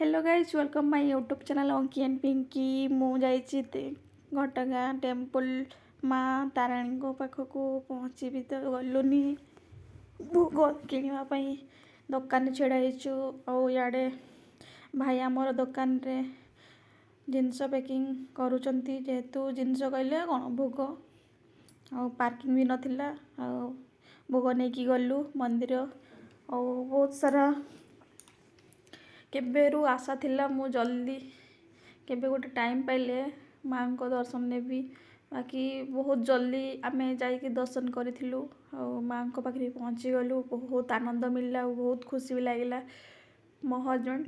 Hello guys welcome my YouTube channel अंकी and Pinky मु जाइए घटगाँ टेम्पल माँ ताराणी पाखक पहुँची भी तो गलुनी भोग किणापी दुकान छेड़ाईचु आड़े भाई आमर दुकान रे जिनस पैकिंग करुँच जेहेतु जिनस कहले कौन भोग आ पार्किंग भी नाला भोग नहीं कि गलु मंदिर आ बहुत सारा केबेरू आशा थिला मु जल्दी केबे गोटे टाइम पाइले माँ को दर्शन नेबी बाकी बहुत जल्दी आमे जाइए दर्शन करूँ माँ को पाखे पहुँची गलु बहुत आनंद मिलला बहुत खुशी भी लगिला मो हजबैंड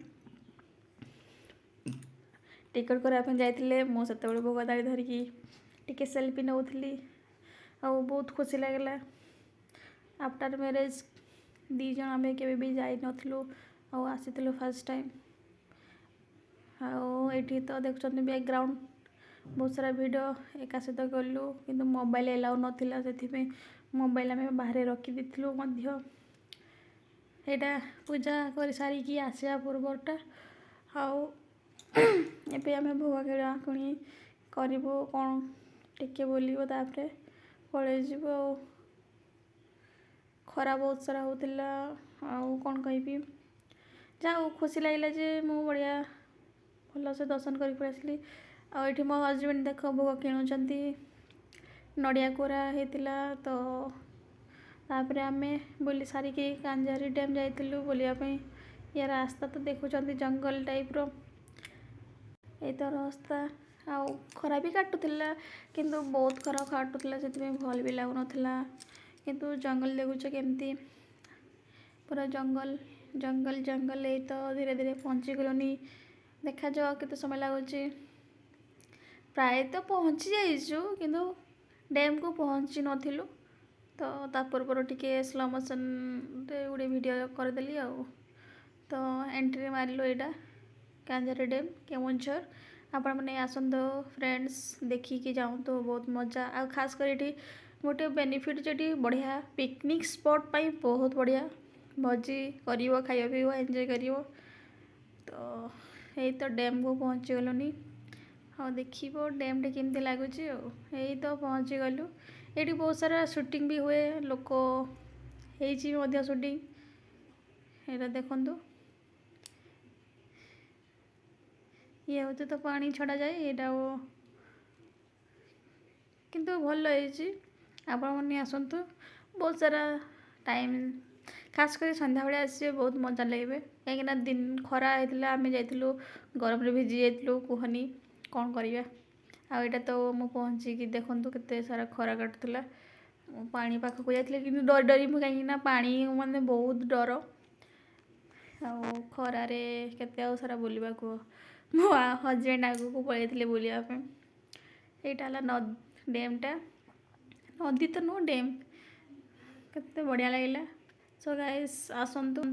टिकट कराया जाइए मुझे भोग दाड़ी धरिकी टिके सेल्फी नौली आ बहुत खुशी लगिला आफ्टर मैरिज दीज आम के भी जाई नथिलु आसी फास्ट टाइम आठी तो देखुं बैकग्राउंड बहुत सारा वीडियो एका सहित गलु कि मोबाइल एलाउ नाला से मोबाइल आम बाहर रखी देलु यहाँ पूजा कर सारिकी आसवा पूर्वटा आए आम भोग किणाकुणी करूँ कौन टिके बुलू तापर पलैज खरा बहुत सारा होता कौन कहि जहाँ खुशी लगे जे मु बढ़िया भल से दर्शन कर पलि आसली मो हजबैंड देख भोग किणुंट नड़िया कोरा होता तो तापर आम बुली सारिकी कांजारी डैम जाइलु बुलायापी या रास्ता तो देखुं जंगल टाइप रो तो रास्ता आ खरा भी काटुला किंतु बहुत खरा काटुला से भल भी लगुन किंतु जंगल देखुच केमती पूरा जंगल जंगल जंगल ये तो धीरे धीरे पहुँची गलुनी देखा जाओ केते समय लगुच प्राय तो पहुँची जाइचु किंतु डैम को पहुँची नथिलु तो पूर्व टिके स्लो मोशन रे गोटे वीडियो करदेली तो एंट्री मारिलु यहाँ कांजारी डैम केवंझर आपण मैंने आसतु फ्रेंड्स देखिकी जाऊँ तो बहुत मजा आ खास कर ये गोटे बेनिफिट जो बढ़िया पिकनिक स्पॉट पाई बहुत बढ़िया भोजी कर खाइबा पीवा एंजॉय कर तो यही तो डैम को पहुँची गलुनी हाँ देखिए डैम टे केमती लगुच यही तो पहुँची गलु ये बहुत सारा शूटिंग भी हुए लोक हो शूटिंग ये देखु ये हूँ तो पानी छड़ा जाए यहाँ किंतु भल आपने आसतु बहुत सारा टाइम खास कर संध्या बेले आसवे बहुत मजा लगे कहीं दिन खरा होता आम जाइलु गरम भिजी जाइलु कहनी कौन करवा आईटा तो मु पहुँचिकी देखु केते सारा खरा काटुला पानी पाखक जाइए कि डर डरी मुझे कहीं पानी माने बहुत डर खरारे केते सारा बुलवा को मो हजबैंड आगू पलैते बुलायापी यहाँ डैमटा नदी तो नुह डैम केते बढ़िया लगिला सो गाइस आसतु।